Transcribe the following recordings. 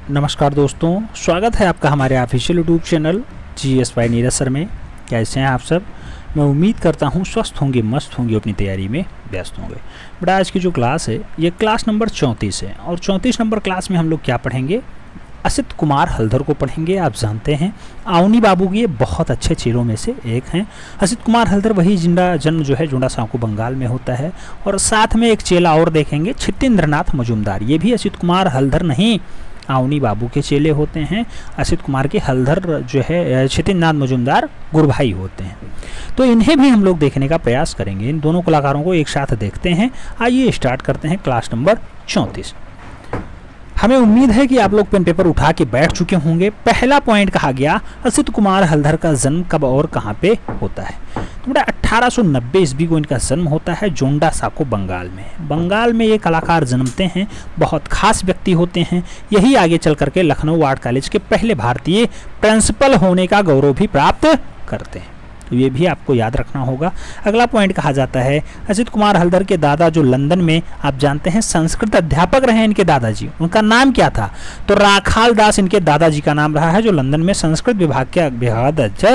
नमस्कार दोस्तों, स्वागत है आपका हमारे official YouTube channel GS Neeraj sir में। कैसे हैं आप सब? मैं उम्मीद करता हूं स्वस्थ होंगे, मस्त होंगे, अपनी तैयारी में व्यस्त होंगे। बड़ा आज की जो क्लास है ये क्लास नंबर 34 है और 34 नंबर क्लास में हम लोग क्या पढ़ेंगे? असित कुमार हल्दर को पढ़ेंगे। आप जानते हैं अवनी बाबू के बहुत अच्छे चेलों में से एक हैं। असित कुमार हल्दर वही जिनका जन्म जो है जोड़ा साँको बंगाल में होता है। और साथ में एक चेला और देखेंगे, छितेंद्रनाथ मजूमदार। ये भी असित कुमार हल्दर नहीं, अवनी बाबू के चेले होते हैं। असित कुमार के हल्दर जो है छितेंद्रनाथ मजूमदार गुरभाई होते हैं। तो इन्हें भी हम लोग देखने का प्रयास करेंगे। इन दोनों कलाकारों को एक साथ देखते हैं। आइए स्टार्ट करते हैं क्लास नंबर 34। हमें उम्मीद है कि आप लोग पेन पेपर उठा के बैठ चुके होंगे। पहला पॉइंट कहा गया, असित कुमार हल्दर का जन्म कब और कहाँ पे होता है? तो बेटा 1890 ईस्वी को इनका जन्म होता है जोड़ा साँको बंगाल में। बंगाल में ये कलाकार जन्मते हैं, बहुत खास व्यक्ति होते हैं। यही आगे चल करके लखनऊ आर्ट कॉलेज के पहले भारतीय प्रिंसिपल होने का गौरव भी प्राप्त करते हैं। तो ये भी आपको याद रखना होगा। अगला पॉइंट कहा जाता है, असित कुमार हल्दर के दादा जो लंदन में आप जानते हैं संस्कृत अध्यापक रहे इनके दादाजी, उनका नाम क्या था? तो राखाल दास इनके दादाजी का नाम रहा है, जो लंदन में संस्कृत विभाग के विभागाध्यक्ष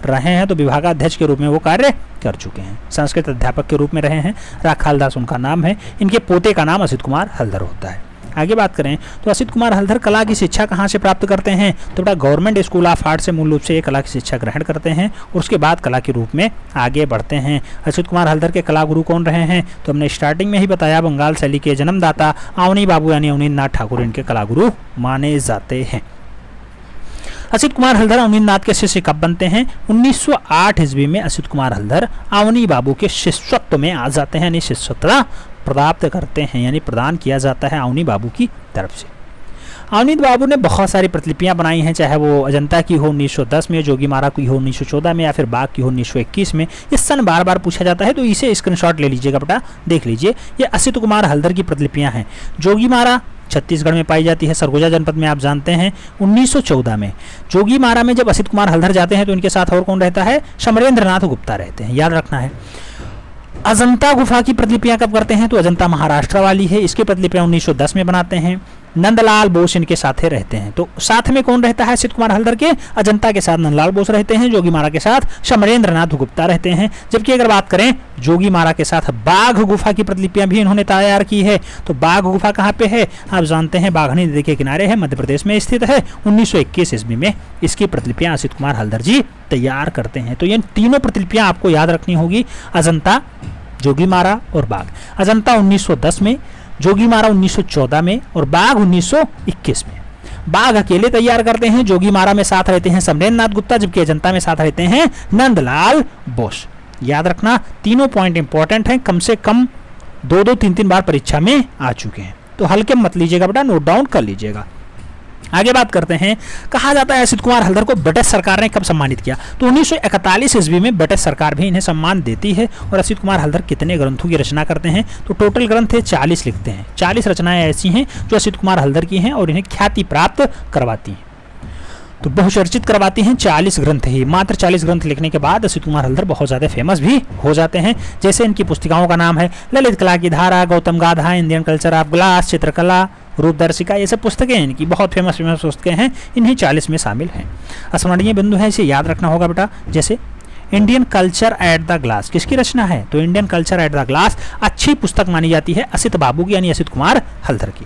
रहे हैं। तो विभागाध्यक्ष के रूप में वो कार्य कर चुके हैं, संस्कृत अध्यापक के रूप में रहे हैं। राखाल दास उनका नाम है। इनके पोते का नाम असित कुमार हल्दर होता है। आगे बात करें तो असित कुमार हल्दर कला की शिक्षा कहाँ से प्राप्त करते हैं? तो बेटा गवर्नमेंट स्कूल ऑफ आर्ट से मूल रूप से ये कला की शिक्षा ग्रहण करते हैं और उसके बाद कला के रूप में आगे बढ़ते हैं। असित कुमार हल्दर के कला गुरु कौन रहे हैं? तो हमने स्टार्टिंग में ही बताया, बंगाल शैली के जन्मदाता अवनी बाबू यानी अवनींद्रनाथ ठाकुर इनके कला गुरु माने जाते हैं। असित कुमार हल्दर अवनींद्रनाथ के शिष्य कब बनते हैं? 1908 ईस्वी में असित कुमार हल्दर अवनी बाबू के शिष्यत्व में आ जाते हैं, यानी शिष्यत्व प्राप्त करते हैं, यानी प्रदान किया जाता है अवनी बाबू की तरफ से। अवनी बाबू ने बहुत सारी प्रतिलिपियां बनाई हैं, चाहे वो अजंता की हो 1910 में, जोगीमारा की हो 1914 में, या फिर बाघ की हो 1921 में। ये सन बार बार पूछा जाता है, तो इसे स्क्रीनशॉट ले लीजिएगा बेटा, देख लीजिए। ये असित कुमार हल्दर की प्रतिलिपियां हैं। जोगीमारा छत्तीसगढ़ में पाई जाती है, सरगुजा जनपद में, आप जानते हैं। 1914 में जोगीमारा में जब असित कुमार हल्दर जाते हैं तो इनके साथ और कौन रहता है? समरेंद्रनाथ गुप्ता रहते हैं, याद रखना है। अजंता गुफा की प्रतिलिपियां कब करते हैं? तो अजंता महाराष्ट्र वाली है, इसकी प्रतिलिपियां 1910 में बनाते हैं। नंदलाल बोस इनके साथ रहते हैं। तो साथ में कौन रहता है असित कुमार हल्दर के? अजंता के साथ नंदलाल बोस रहते हैं, जोगीमारा के साथ समरेंद्रनाथ गुप्ता रहते हैं। जबकि अगर बात करें जोगीमारा के साथ बाघ गुफा की प्रतिलिपियां भी इन्होंने तैयार की है। तो बाघ गुफा कहाँ पे है? आप जानते हैं बाघनी नदी के किनारे है, मध्य प्रदेश में स्थित है। 1921 ईस्वी में इसकी प्रतिलिपियां असित कुमार हल्दर जी तैयार करते हैं। तो ये तीनों प्रतिलिपियां आपको याद रखनी होगी, अजंता, जोगीमारा और बाघ। अजंता 1910 में, जोगीमारा 1914 में और बाघ 1921 में। बाघ अकेले तैयार करते हैं, जोगीमारा में साथ रहते हैं समरेंद्रनाथ गुप्ता, जबकि अजंता में साथ रहते हैं नंदलाल बोस। याद रखना, तीनों पॉइंट इंपॉर्टेंट हैं, कम से कम 2-2, 3-3 बार परीक्षा में आ चुके हैं। तो हल्के मत लीजिएगा बेटा, नोट डाउन कर लीजिएगा। आगे बात करते हैं, कहा जाता है असित कुमार हल्दर को ब्रिटिश सरकार ने कब सम्मानित किया? तो 1941 ईस्वी में ब्रिटिश सरकार भी इन्हें सम्मान देती है। और असित कुमार हल्दर कितने ग्रंथों की रचना करते हैं? तो टोटल ग्रंथ है 40 लिखते हैं। 40 रचनाएं ऐसी हैं जो असित कुमार हल्दर की हैं और इन्हें ख्याति प्राप्त करवाती हैं, तो बहुचर्चित करवाती हैं। 40 ग्रंथ ही, मात्र 40 ग्रंथ लिखने के बाद असित कुमार हल्दर बहुत ज़्यादा फेमस भी हो जाते हैं। जैसे इनकी पुस्तिकाओं का नाम है ललित कला की धारा, गौतम गाथा, इंडियन कल्चर ऑफ ग्लास, चित्रकला, रूपदर्शिका। ये सब पुस्तकें इनकी बहुत फेमस पुस्तकें हैं, इन्हीं 40 में शामिल हैं। स्मरणीय बिंदु है, इसे याद रखना होगा बेटा। जैसे Indian culture at the glass किसकी रचना है? तो Indian culture at the glass अच्छी पुस्तक मानी जाती है असित बाबू की, यानी असित कुमार हल्दर की।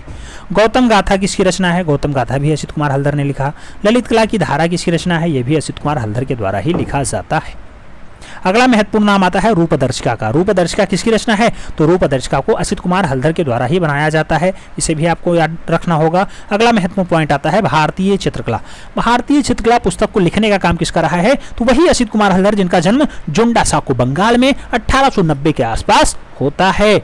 गौतम गाथा किसकी रचना है? गौतम गाथा भी असित कुमार हल्दर ने लिखा। ललित कला की धारा किसकी रचना है? यह भी असित कुमार हल्दर के द्वारा ही लिखा जाता है। अगला महत्वपूर्ण नाम आता है रूपदर्शिका का। रूपदर्शिका किसकी रचना है? तो रूपदर्शिका को असित कुमार हल्दर के द्वारा ही बनाया जाता है, इसे भी आपको याद रखना होगा। अगला महत्वपूर्ण पॉइंट आता है भारतीय चित्रकला। भारतीय चित्रकला पुस्तक को लिखने का काम किसका रहा है? तो वही असित कुमार हल्दर, जिनका जन्म जोड़ा साँको बंगाल में 1890 के आसपास होता है।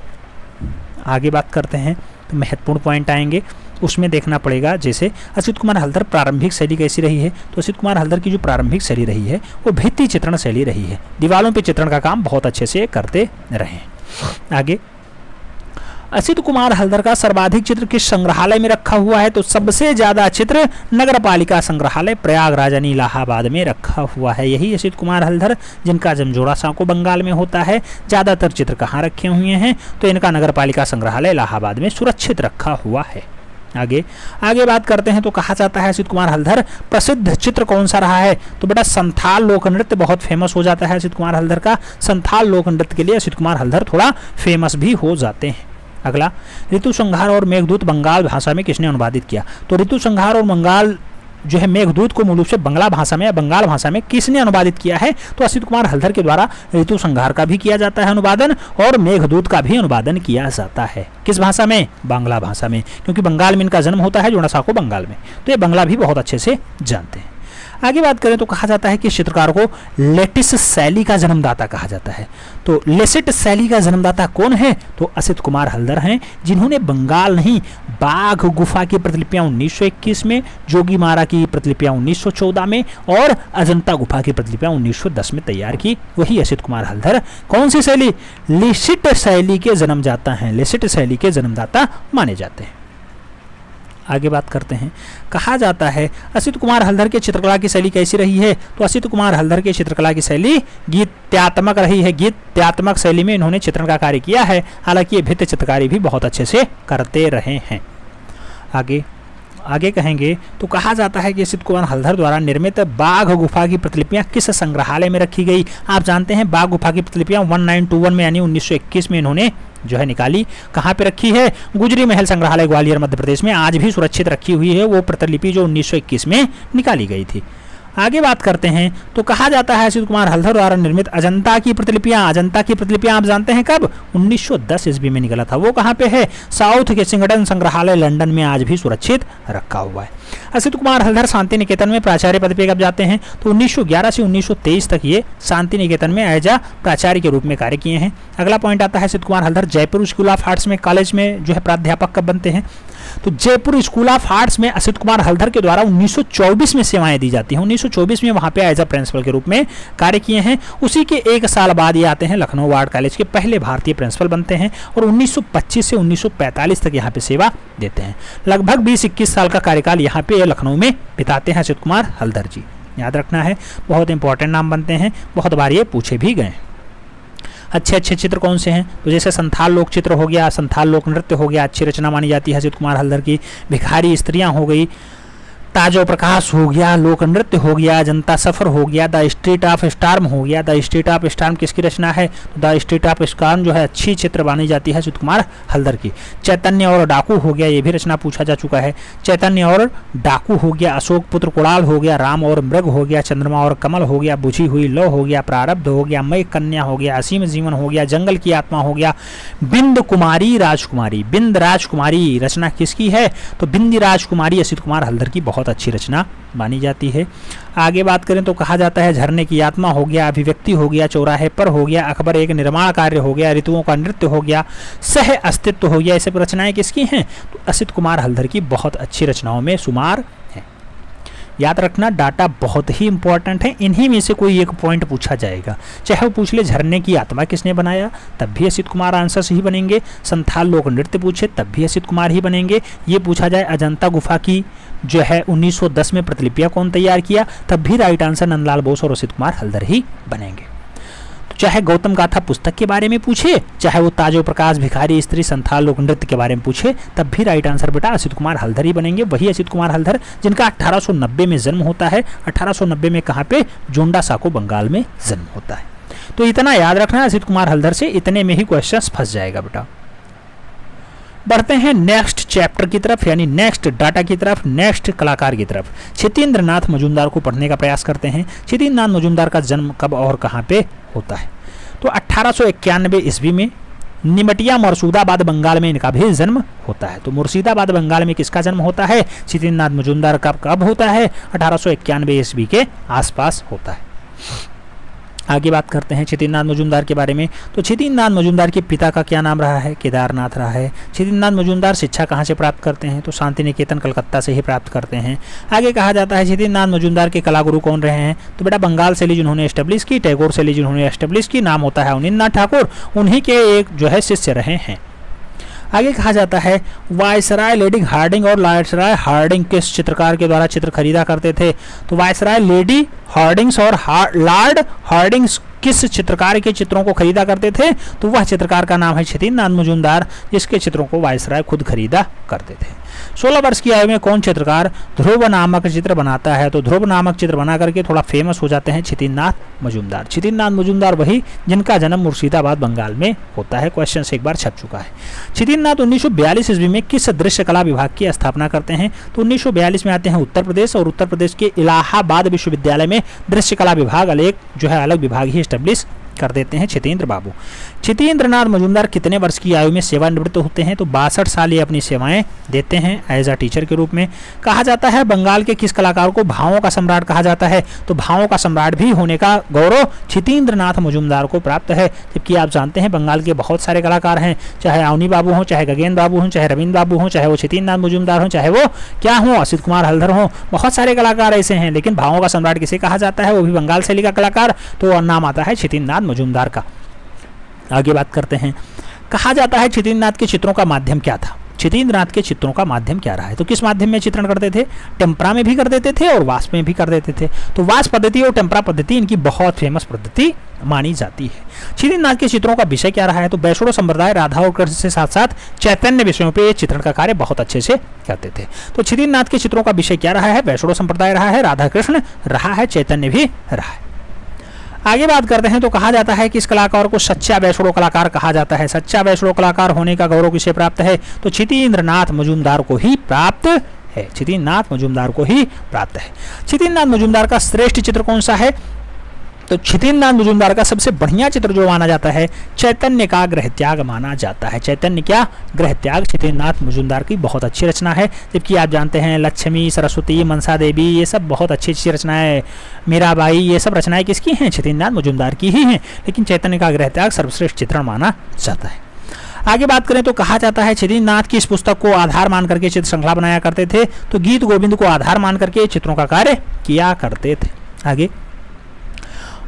आगे बात करते हैं तो महत्वपूर्ण पॉइंट आएंगे, उसमें देखना पड़ेगा। जैसे असित कुमार हल्दर प्रारंभिक शैली कैसी रही है? तो असित कुमार हल्दर की जो प्रारंभिक शैली रही है वो भित्ति चित्रण शैली रही है, दीवारों पे चित्रण का काम बहुत अच्छे से करते रहे। आगे असित कुमार हल्दर का सर्वाधिक चित्र किस संग्रहालय में रखा हुआ है? तो सबसे ज्यादा चित्र नगर पालिका संग्रहालय प्रयागराज यानी इलाहाबाद में रखा हुआ है। यही असित कुमार हल्दर, जिनका जन्म जोड़ा साँको बंगाल में होता है। ज्यादातर चित्र कहाँ रखे हुए हैं? तो इनका नगर पालिका संग्रहालय इलाहाबाद में सुरक्षित रखा हुआ है। आगे आगे बात करते हैं तो कहा जाता है असित कुमार हलधर प्रसिद्ध चित्र कौन सा रहा है? तो बेटा संथाल लोक नृत्य बहुत फेमस हो जाता है असित कुमार हलधर का। संथाल लोक नृत्य के लिए असित कुमार हलधर थोड़ा फेमस भी हो जाते हैं। अगला, ऋतु संहार और मेघदूत बंगाल भाषा में किसने अनुवादित किया? तो ऋतु संहार और बंगाल जो है मेघदूत को मूल रूप से बंगला भाषा में या बंगाल भाषा में किसने अनुवादित किया है? तो असित कुमार हलधर के द्वारा ऋतु संहार का भी किया जाता है अनुवादन और मेघदूत का भी अनुवादन किया जाता है। किस भाषा में? बांग्ला भाषा में, क्योंकि बंगाल में इनका जन्म होता है, जोड़ासाँको बंगाल में, तो ये बंगला भी बहुत अच्छे से जानते हैं। आगे बात करें तो कहा जाता है कि चित्रकार को लेटिस शैली का जन्मदाता कहा जाता है। तो लेसिट शैली का जन्मदाता कौन है? तो असित कुमार हलधर हैं, जिन्होंने बंगाल नहीं बाघ गुफा की प्रतिलिपियां 1921 में, जोगीमारा की प्रतिलिपियां 1914 में और अजंता गुफा की प्रतिलिपियां 1910 में तैयार की। वही असित कुमार हलधर कौन सी शैली? लेसिट शैली के जन्मदाता हैं, लेसिट शैली के जन्मदाता माने जाते हैं। आगे बात करते हैं, कहा जाता है असित कुमार हलधर के चित्रकला की शैली कैसी रही है? तो असित कुमार हलधर के चित्रकला की शैली गीत्यात्मक रही है। गीत्यात्मक शैली में इन्होंने चित्रण का कार्य किया है, हालांकि ये भित्ति चित्रकारी भी बहुत अच्छे से करते रहे हैं। आगे कहेंगे तो कहा जाता है कि असित कुमार हलधर द्वारा निर्मित बाघ गुफा की प्रतिलिपियां किस संग्रहालय में रखी गई? आप जानते हैं बाघ गुफा की प्रतिलिपियां 1921 में यानी 1921 में इन्होंने जो है निकाली। कहाँ पे रखी है? गुजरी महल संग्रहालय ग्वालियर मध्य प्रदेश में आज भी सुरक्षित रखी हुई है वो प्रतिलिपि जो 1921 में निकाली गई थी। आगे बात करते हैं तो कहा जाता है असित कुमार हलधर द्वारा निर्मित अजंता की प्रतिलिपियां आप जानते हैं कब? 1910 ईस्वी में निकला था। वो कहाँ पे है? साउथ केसिंगटन संग्रहालय लंदन में आज भी सुरक्षित रखा हुआ है। असित कुमार हलधर शांति निकेतन में प्राचार्य पद पे कब जाते हैं? तो 1911 से 1923 तक ये शांति निकेतन में एज अ प्राचार्य के रूप में कार्य किए हैं। अगला पॉइंट आता है असित कुमार हलधर जयपुर स्कूल ऑफ आर्ट्स में कॉलेज में जो है प्राध्यापक कब बनते हैं? तो जयपुर स्कूल ऑफ आर्ट्स में असित कुमार हलधर के द्वारा 1924 में सेवाएं दी जाती हैं। 1924 में वहां पे एज अ प्रिंसिपल के रूप में कार्य किए हैं। उसी के एक साल बाद ये आते हैं लखनऊ वार्ड कॉलेज के पहले भारतीय प्रिंसिपल बनते हैं और 1925 से 1945 तक यहाँ पे सेवा देते हैं। लगभग 20-21 साल का कार्यकाल यहाँ पे लखनऊ में बिताते हैं असित कुमार हलधर जी। याद रखना है, बहुत इंपॉर्टेंट नाम बनते हैं, बहुत बार ये पूछे भी गए। अच्छे चित्र कौन से हैं? तो जैसे संथाल लोक चित्र हो गया, संथाल लोक नृत्य हो गया, अच्छी रचना मानी जाती है असित कुमार हलधर की। भिखारी स्त्रियां हो गई, ताजो प्रकाश हो गया, लोक नृत्य हो गया, जनता सफर हो गया, द स्ट्रीट ऑफ स्टार्म हो गया। द स्ट्रीट ऑफ स्टार्म किसकी रचना है? तो द स्ट्रीट ऑफ स्टार्म जो है अच्छी चित्र मानी जाती है असित कुमार हलधर की। चैतन्य और डाकू हो गया, ये भी रचना पूछा जा चुका है। चैतन्य और डाकू हो गया, अशोक पुत्र कुणाल हो गया, राम और मृग हो गया, चंद्रमा और कमल हो गया, बुझी हुई लौ हो गया, प्रारब्ध हो गया, मय कन्या हो गया, असीम जीवन हो गया, जंगल की आत्मा हो गया, बिंद कुमारी राजकुमारी। बिंद राजकुमारी रचना किसकी है? तो बिंदी राजकुमारी असित कुमार हलधर की बहुत अच्छी रचना मानी जाती है। आगे बात करें तो कहा जाता है झरने की आत्मा हो गया, अभिव्यक्ति हो गया, चौराहे पर हो गया, अकबर एक निर्माण कार्य हो गया, ऋतुओं का नृत्य हो गया, सह अस्तित्व हो गया। ये सब रचनाएं किसकी हैं? तो असित कुमार हलधर की बहुत अच्छी रचनाओं में शुमार है। याद रखना, डाटा बहुत ही इंपॉर्टेंट है, इन्हीं में से कोई एक पॉइंट पूछा जाएगा। चाहे वो पूछ ले झरने की आत्मा किसने बनाया, तब भी असित कुमार आंसर्स ही बनेंगे। संथाल लोक नृत्य पूछे तब भी असित कुमार ही बनेंगे। ये पूछा जाए अजंता गुफा की जो है 1910 में प्रतिलिपियां कौन तैयार किया, तब भी राइट आंसर नंदलाल बोस और असित कुमार हलधर ही बनेंगे। तो चाहे गौतम गाथा पुस्तक के बारे में पूछे, चाहे वो ताजो प्रकाश भिखारी स्त्री संथाल लोक नृत्य के बारे में पूछे, तब भी राइट आंसर बेटा असित कुमार हलधर ही बनेंगे। वही असित कुमार हलधर जिनका 1890 में जन्म होता है। 1890 में कहाँ पे? जोंडासाको बंगाल में जन्म होता है। तो इतना याद रखना असित कुमार हलधर से, इतने में ही क्वेश्चन फंस जाएगा बेटा। बढ़ते हैं नेक्स्ट चैप्टर की तरफ, यानी नेक्स्ट डाटा की तरफ, नेक्स्ट कलाकार की तरफ। क्षितेंद्र नाथ मजूमदार को पढ़ने का प्रयास करते हैं। क्षितेंद्र नाथ मजूमदार का जन्म कब और कहाँ पे होता है? तो 1891 ईस्वी में निमटिया मुर्शिदाबाद बंगाल में इनका भी जन्म होता है। तो मुर्शिदाबाद बंगाल में किसका जन्म होता है? क्षितेंद्र नाथ मजूमदार का कब होता है? 1891 ईस्वी के आसपास होता है। आगे बात करते हैं क्षितेंद्र नाथ मजूमदार के बारे में। तो क्षितेंद्र नाथ मजूमदार के पिता का क्या नाम रहा है? केदारनाथ रहा है। क्षितेंद्र नाथ मजूमदार शिक्षा कहाँ से प्राप्त करते हैं? तो शांति निकेतन कलकत्ता से ही प्राप्त करते हैं। आगे कहा जाता है क्षितेंद्र नाथ मजूमदार के कलागुरु कौन रहे हैं? तो बेटा बंगाल शैली जिन्होंने एस्टेब्लिश की, टैगोर शैली जिन्होंने एस्टेब्लिश की, नाम होता है अवनींद्रनाथ ठाकुर, उन्हीं के एक जो है शिष्य रहे हैं। आगे कहा जाता है वायसराय लेडी हार्डिंग और वायसराय हार्डिंग किस चित्रकार के द्वारा चित्र खरीदा करते थे? तो वायसराय लेडी हार्डिंग्स और लॉर्ड हार्डिंग्स किस चित्रकार के चित्रों को खरीदा करते थे? तो वह चित्रकार का नाम है क्षितेंद्र नाथ मजूमदार, जिसके चित्रों को वायसराय खुद खरीदा करते थे। 16 वर्ष की आयु में कौन चित्रकार ध्रुव नामक चित्र बनाता है? तो ध्रुव नामक चित्र बना करके थोड़ा फेमस हो जाते हैं क्षितिजनाथ मजूमदार। क्षितिजनाथ मजूमदार वही जिनका जन्म मुर्शिदाबाद बंगाल में होता है। क्वेश्चन से एक बार छप चुका है। क्षितिजनाथ 1942 ईस्वी में किस दृश्य कला विभाग की स्थापना करते हैं? तो 1942 में आते हैं उत्तर प्रदेश, और उत्तर प्रदेश के इलाहाबाद विश्वविद्यालय में दृश्य कला विभाग अलग विभाग ही एस्टेब्लिश कर देते हैं क्षितेंद्र बाबू। क्षितेंद्रनाथ मजूमदार कितने वर्ष की आयु में सेवानिवृत्त होते हैं? तो 62 साल ये अपनी सेवाएं देते हैं एज अ टीचर के रूप में। कहा जाता है बंगाल के किस कलाकार को भावों का सम्राट कहा जाता है? तो भावों का सम्राट भी होने का गौरव क्षितेंद्रनाथ मजूमदार को प्राप्त है। जबकि आप जानते हैं बंगाल के बहुत सारे कलाकार हैं, चाहे अवनी बाबू हों, चाहे गगन बाबू हों, चाहे रविंद्र बाबू हों, चाहे वो क्षितेंद्रनाथ मजूमदार हों, चाहे वो क्या हों असित कुमार हल्दर हों, बहुत सारे कलाकार ऐसे हैं। लेकिन भावों का सम्राट किसे कहा जाता है? वो भी बंगाल शैली का कलाकार, तो नाम आता है क्षितेंद्रनाथ मजूमदार का। आगे बात करते हैं। कहा जाता है क्षितेंद्रनाथ के चित्रों का माध्यम क्या था? क्षितेंद्रनाथ के चित्रों का माध्यम क्या रहा है? तो किस माध्यम में चित्रण करते थे? टेम्परा में भी कर देते थे और वास्प में भी कर देते थे। तो वास्प पद्धति और टेम्परा पद्धति इनकी बहुत फेमस पद्धति मानी जाती है। क्षितेंद्रनाथ के चित्रों का विषय क्या रहा है? तो वैष्णव संप्रदाय, राधा और कृष्ण से साथ साथ चैतन्य विषयों पे चित्रण का कार्य बहुत अच्छे से करते थे। तो क्षितेंद्रनाथ के चित्रों का विषय क्या रहा है? वैष्णव संप्रदाय रहा है, राधा कृष्ण रहा है, चैतन्य भी रहा है। आगे बात करते हैं। तो कहा जाता है कि इस कलाकार को सच्चा वैष्णव कलाकार कहा जाता है। सच्चा वैष्णव कलाकार होने का गौरव किसे प्राप्त है? तो क्षितेंद्रनाथ मजूमदार को ही प्राप्त है। क्षितेंद्रनाथ मजूमदार को ही प्राप्त है। क्षितेंद्रनाथ मजूमदार का श्रेष्ठ चित्र कौन सा है? तो क्षितेंद्रनाथ मजूमदार का सबसे बढ़िया चित्र जो माना जाता है चैतन्य का ग्रह त्याग माना जाता है। चैतन्य क्या ग्रह त्याग क्षितेंद्रनाथ मजूमदार की बहुत अच्छी रचना है। जबकि आप जानते हैं लक्ष्मी, सरस्वती, मनसा देवी ये सब बहुत अच्छी अच्छी रचनाएं, मीराबाई ये सब रचनाएं किसकी हैं? क्षितेंद्रनाथ मजूमदार की ही हैं। लेकिन चैतन्य का ग्रह त्याग सर्वश्रेष्ठ चित्रण माना जाता है। आगे बात करें तो कहा जाता है क्षितेंद्रनाथ की इस पुस्तक को आधार मान करके चित्र श्रृंखला बनाया करते थे। तो गीत गोविंद को आधार मान करके चित्रों का कार्य किया करते थे। आगे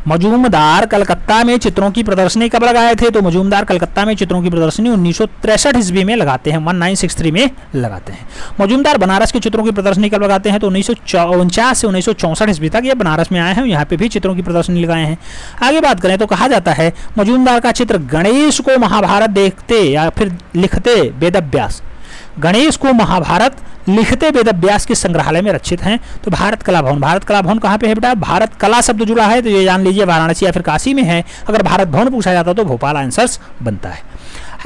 मजूमदार कलकत्ता में चित्रों की प्रदर्शनी कब लगाए थे? तो मजूमदार कलकत्ता में चित्रों की प्रदर्शनी 1963 ईस्वी में लगाते हैं, 1963 में लगाते हैं। मजूमदार बनारस के चित्रों की प्रदर्शनी कब लगाते हैं? तो 1949 से 1964 ईस्वी तक ये बनारस में आए हैं, यहाँ पे भी चित्रों की प्रदर्शनी लगाए हैं। आगे बात करें तो कहा जाता है मजूमदार का चित्र गणेश को महाभारत देखते या फिर लिखते वेदव्यास, गणेश को महाभारत लिखते वेदव्यास के संग्रहालय में रक्षित हैं। तो भारत कला भवन, भारत कला भवन कहाँ पे है बेटा? भारत कला शब्द जुड़ा है तो ये जान लीजिए वाराणसी या फिर काशी में है। अगर भारत भवन पूछा जाता तो भोपाल आंसर्स बनता है।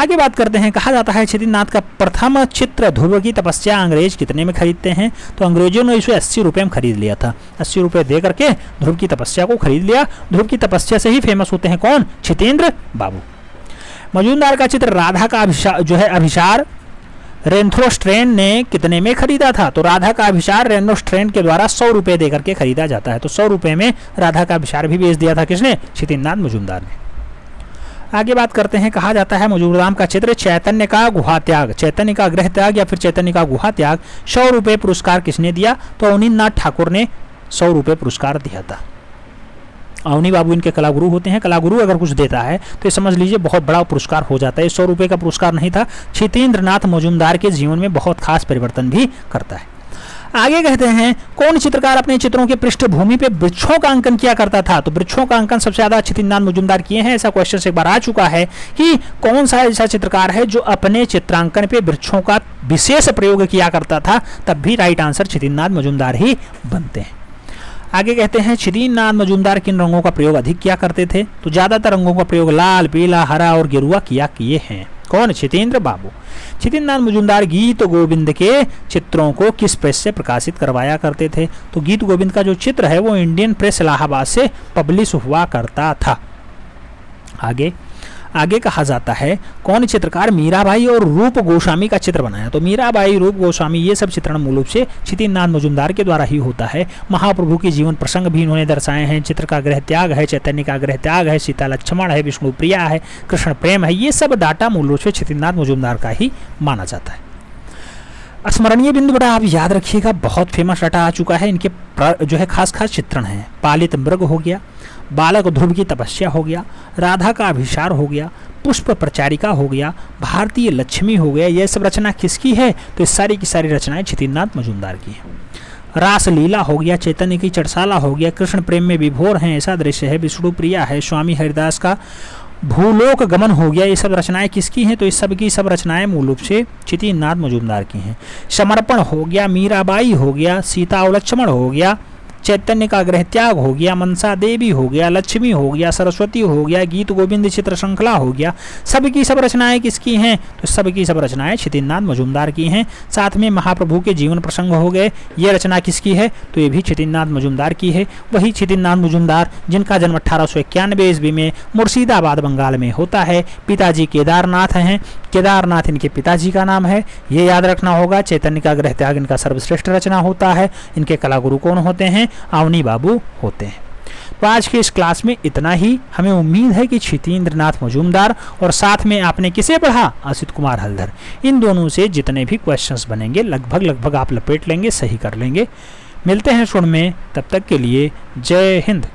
आगे बात करते हैं। कहा जाता है क्षितेंद्रनाथ का प्रथम चित्र ध्रुव की तपस्या अंग्रेज कितने में खरीदते हैं? तो अंग्रेजों ने इसे 80 रुपये में खरीद लिया था। 80 रुपये दे करके ध्रुव की तपस्या को खरीद लिया। ध्रुव की तपस्या से ही फेमस होते हैं कौन? क्षितेंद्र बाबू। मजूमदार का चित्र राधा का अभिसार रेनथ्रोस्ट्रेन ने कितने में खरीदा था? तो राधा का अभिसार रेनथ्रोस्ट्रेन के द्वारा 100 रुपये देकर के खरीदा जाता है। तो 100 रुपये में राधा का अभिसार भी बेच दिया था किसने? क्षितेंद्रनाथ मजूमदार ने। आगे बात करते हैं। कहा जाता है मजूमदार का चित्र चैतन्य का गुहा त्याग, चैतन्य का गृह त्याग या फिर चैतन्य का गुहा त्याग 100 रुपये पुरस्कार किसने दिया? तो अवनीन्द्रनाथ ठाकुर ने 100 रुपये पुरस्कार दिया था। अवनी बाबू इनके कलागुरु होते हैं। कलागुरु अगर कुछ देता है तो ये समझ लीजिए बहुत बड़ा पुरस्कार हो जाता है। 100 रुपये का पुरस्कार नहीं था, क्षितेंद्रनाथ मजूमदार के जीवन में बहुत खास परिवर्तन भी करता है। आगे कहते हैं कौन चित्रकार अपने चित्रों के पृष्ठभूमि पे वृक्षों का अंकन किया करता था? तो वृक्षों का अंकन सबसे ज्यादा क्षितेंद्रनाथ मजूमदार किए हैं। ऐसा क्वेश्चन एक बार आ चुका है कि कौन सा ऐसा चित्रकार है जो अपने चित्रांकन पे वृक्षों का विशेष प्रयोग किया करता था? तब भी राइट आंसर क्षितेंद्रनाथ मजूमदार ही बनते हैं। आगे कहते हैं क्षितेंद्रनाथ मजूमदार किन रंगों का प्रयोग अधिक किया करते थे? तो ज्यादातर रंगों का प्रयोग लाल, पीला, हरा और गेरुआ किए हैं। कौन? क्षितेंद्र बाबू। क्षितेंद्रनाथ मजूमदार गीत गोविंद के चित्रों को किस प्रेस से प्रकाशित करवाया करते थे? तो गीत गोविंद का जो चित्र है वो इंडियन प्रेस इलाहाबाद से पब्लिश हुआ करता था। आगे कहा जाता है कौन चित्रकार मीराबाई और रूप गोस्वामी का चित्र बनाया? तो मीराबाई, रूप गोस्वामी ये सब चित्रण मूल रूप से क्षितेंद्रनाथ मजूमदार के द्वारा ही होता है। महाप्रभु के जीवन प्रसंग भी इन्होंने दर्शाए हैं। चित्र का ग्रह त्याग है, चैतन्य का ग्रह त्याग है, सीता लक्ष्मण है, विष्णु प्रिया है, कृष्ण प्रेम है, ये सब डाटा मूल रूप से क्षितेंद्रनाथ मजूमदार का ही माना जाता है। स्मरणीय बिंदु बेटा आप याद रखिएगा, बहुत फेमस डाटा आ चुका है। इनके जो है खास चित्रण है। पालित मृग हो गया, बालक ध्रुव की तपस्या हो गया, राधा का अभिसार हो गया, पुष्प प्रचारिका हो गया, भारतीय लक्ष्मी हो गया। यह सब रचना किसकी है? तो सारी की सारी रचनाएं क्षितेंद्रनाथ मजूमदार की हैं। रासलीला हो गया, चैतन्य की चटसाला हो गया, कृष्ण प्रेम में विभोर हैं ऐसा दृश्य है, विष्णु प्रिया है, स्वामी हरिदास का भूलोक गमन हो गया, ये सब रचनाएं किसकी हैं? तो इस सब की सब रचनाएं मूल रूप से क्षितिज मजूमदार की हैं। समर्पण हो गया, मीराबाई हो गया, सीता और लक्ष्मण हो गया, चैतन्य का गृह त्याग हो गया, मनसा देवी हो गया, लक्ष्मी हो गया, सरस्वती हो गया, गीत गोविंद चित्र श्रृंखला हो गया। सब की सब रचनाएं किसकी हैं? तो सब की सब रचनाएं क्षितिज मजूमदार की हैं। साथ में महाप्रभु के जीवन प्रसंग हो गए, ये रचना किसकी है? तो ये भी क्षितिज मजूमदार की है। वही क्षितिज मजूमदार जिनका जन्म 1891 ईस्वी में मुर्शिदाबाद बंगाल में होता है। पिताजी केदारनाथ हैं, केदारनाथ इनके पिताजी का नाम है, ये याद रखना होगा। चैतन्य का गृह त्याग इनका सर्वश्रेष्ठ रचना होता है। इनके कलागुरु कौन होते हैं? अवनी बाबू होते हैं। तो आज के इस क्लास में इतना ही। हमें उम्मीद है कि क्षितिज मजूमदार और साथ में आपने किसे पढ़ा? असित कुमार हलधर। इन दोनों से जितने भी क्वेश्चंस बनेंगे लगभग आप लपेट लेंगे, सही कर लेंगे। मिलते हैं शुरू में, तब तक के लिए जय हिंद।